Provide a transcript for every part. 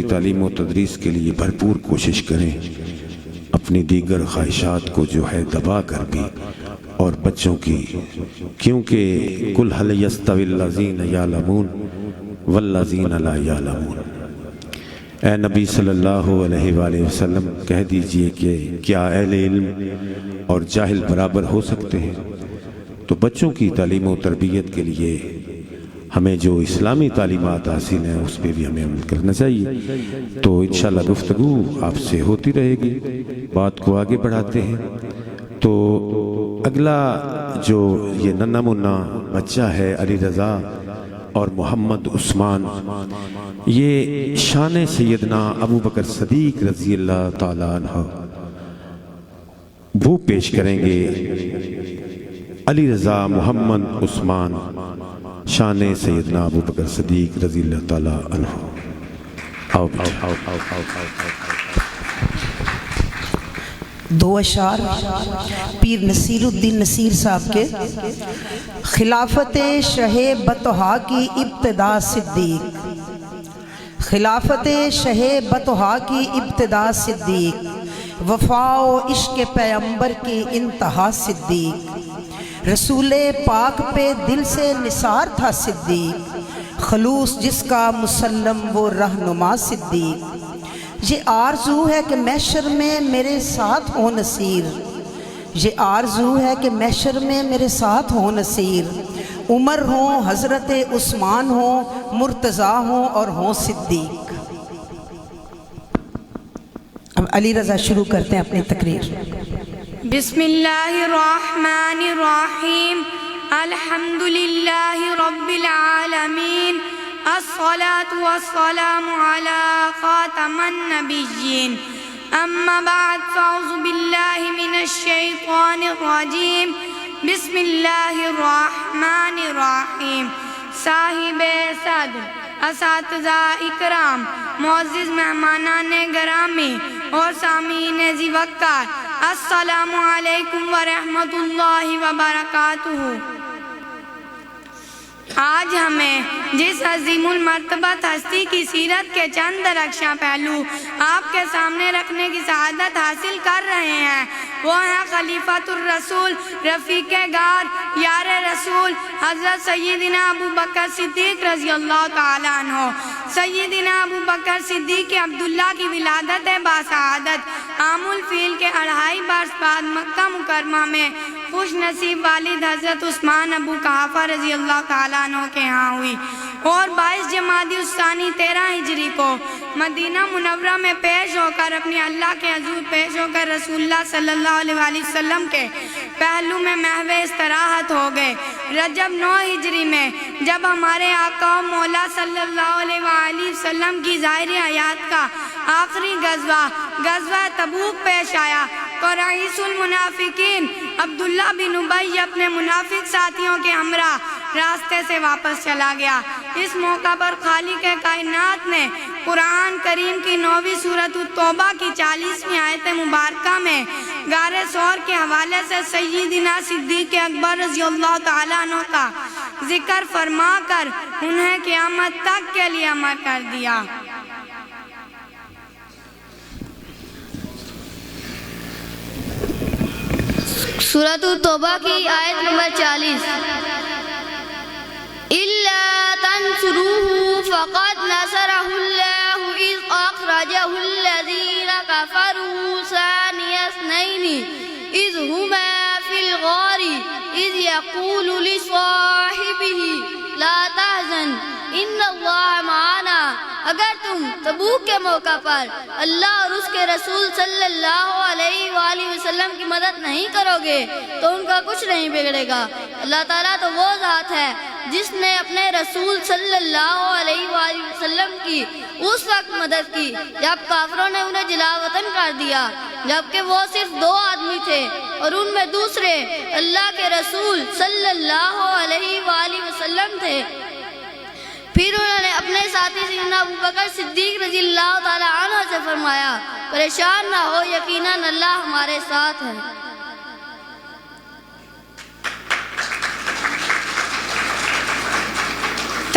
تعلیم و تدریس کے لیے بھرپور کوشش کریں، اپنی دیگر خواہشات کو جو ہے دبا کر بھی، اور بچوں کی، کیونکہ قُلْ هَلْ يَسْتَوِي الَّذِينَ يَعْلَمُونَ وَالَّذِينَ لَا يَعْلَمُونَ۔ اے نبی صلی اللہ علیہ وآلہ وسلم کہہ دیجئے کہ کیا اہل علم اور جاہل برابر ہو سکتے ہیں؟ تو بچوں کی تعلیم و تربیت کے لیے ہمیں جو اسلامی تعلیمات حاصل ہیں اس پہ بھی ہمیں عمل کرنا چاہیے۔ تو انشاءاللہ گفتگو آپ سے ہوتی رہے گی، بات کو آگے بڑھاتے ہیں۔ تو اگلا جو یہ ننھا منھا بچہ ہے علی رضا اور محمد عثمان، یہ شان سیدنا ابو بکر صدیق رضی اللہ تعالیٰ عنہ وہ پیش کریں گے۔ علی رضا محمد عثمان، شان سیدنا ابو بکر صدیق رضی اللہ تعالیٰ عنہ۔ آؤ دو اشعار پیر نصیر الدین نصیر صاحب کے۔ خلافت شہ بطحا کی ابتدا صدیق، خلافت شہ بطحا کی ابتدا صدیق، وفا و عشق پیغمبر کی انتہا صدیق، رسول پاک پہ دل سے نثار تھا صدیق، خلوص جس کا مسلم وہ رہنما صدیق۔ یہ آرزو ہے کہ محشر میں میرے ساتھ ہو نصیر، یہ آرزو ہے کہ محشر میں میرے ساتھ ہو نصیر، عمر ہوں، حضرت عثمان ہوں، مرتضیٰ ہوں اور ہوں صدیق۔ اب علی رضا شروع کرتے ہیں اپنی تقریر۔ بسم اللہ الرحمن الرحیم، الحمدللہ رب العالمین، الصلاة والسلام علی خاتم النبیین، اما بعد فاعوذ باللہ من الشیطان الرجیم، بسم اللہ الرحمن الرحیم۔ صاحب صدر، اساتذہ اکرام، معزز مہمانان گرامی اور سامعین ذی وقار، السلام علیکم ورحمۃ اللہ وبرکاتہ۔ آج ہمیں جس عظیم المرتبت ہستی کی سیرت کے چند درخشاں پہلو آپ کے سامنے رکھنے کی سعادت حاصل کر رہے ہیں، وہ ہیں خلیفۃ الرسول، رفیق غار، یار رسول، حضرت سیدنا ابو بکر صدیق رضی اللہ تعالیٰ عنہ۔ سیدنا ابو بکر صدیق عبداللہ کی ولادت باسعادت عام الفیل کے 2.5 برس بعد مکہ مکرمہ میں خوش نصیب والد حضرت عثمان ابو قحافہ رضی اللہ تعالیٰ عنہ کے ہاں ہوئی، اور 22 جمادی الثانی 13 ہجری کو مدینہ منورہ میں پیش ہو کر اپنی اللہ کے حضور پیش ہو کر رسول اللہ صلی اللہ علیہ وآلہ وسلم کے پہلو میں محو استراحت ہو گئے۔ رجب 9 ہجری میں جب ہمارے آقا و مولا صلی اللہ علیہ وآلہ وسلم کی ظاہری حیات کا آخری غزوہ تبوک پیش آیا تو رئیس المنافقین عبداللہ بن ابی اپنے منافق ساتھیوں کے ہمراہ راستے سے واپس چلا گیا۔ اس موقع پر خالق کائنات نے قرآن کریم کی 9ویں سورۃ التوبہ کی 40ویں آیت مبارکہ میں غار ثور کے حوالے سے سیدنا صدیق اکبر رضی اللہ تعالیٰ عنہ کا ذکر فرما کر انہیں قیامت تک کے لیے امر کر دیا۔ سورۃ التوبہ کی آیت نمبر 40۔ إِلَّا تَنْصُرُوهُ فَقَدْ نَصَرَهُ اللَّهُ إِذْ أَخْرَجَهُ الَّذِينَ كَفَرُوا ثَانِيَ اثْنَيْنِ إِذْ هُمَا فِي الْغَارِ إِذْ يَقُولُ لِصَاحِبِهِ لَا تَحْزَنْ إِنَّ اللَّهَ مَعَنَا۔ اگر تم تبوک کے موقع پر اللہ اور اس کے رسول صلی اللہ علیہ وآلہ وسلم کی مدد نہیں کرو گے تو ان کا کچھ نہیں بگڑے گا۔ اللہ تعالیٰ تو وہ ذات ہے جس نے اپنے رسول صلی اللہ علیہ وآلہ وسلم کی اس وقت مدد کی جب کافروں نے انہیں جلا وطن کر دیا، جبکہ وہ صرف 2 آدمی تھے اور ان میں دوسرے اللہ کے رسول صلی اللہ علیہ وآلہ وسلم تھے۔ پھر انہوں نے اپنے ساتھی سیدنا ابو بکر صدیق رضی اللہ تعالیٰ عنہ سے فرمایا، پریشان نہ ہو، یقیناً اللہ ہمارے ساتھ ہے۔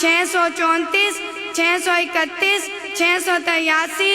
634, 631, 683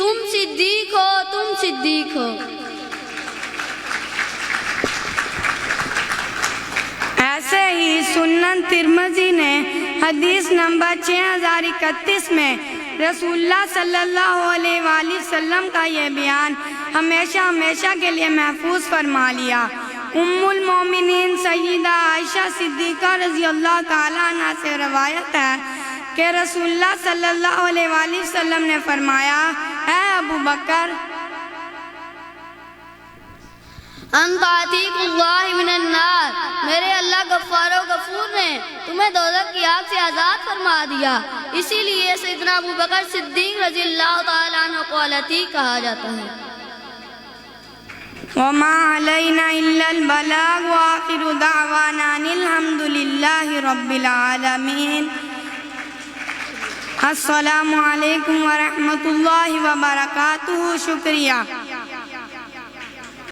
تم صدیق ہو، تم صدیق ہو۔ ایسے ہی سنن ترمذی نے حدیث نمبر 6031 میں رسول اللہ صلی اللہ علیہ وآلہ وسلم کا یہ بیان ہمیشہ ہمیشہ کے لیے محفوظ فرما لیا۔ ام المومنین سیدہ عائشہ صدیقہ رضی اللہ تعالیٰ عنہ سے روایت ہے کہ رسول اللہ صلی اللہ علیہ وآلہ وسلم نے فرمایا، اے ابو بکر، انت عتیق اللہ من النار، میرے اللہ غفار و غفور نے تمہیں دوزخ کی آگ سے آزاد فرما دیا۔ اسی لیے سیدنا ابو بکر صدیق رضی اللہ تعالیٰ عنہ کو العتیق کہا جاتا ہے۔ وما علینا الا البلاغ وآخر دعوانا الحمد للہ رب العالمین۔ السلام علیکم ورحمۃ اللہ وبرکاتہ۔ شکریہ۔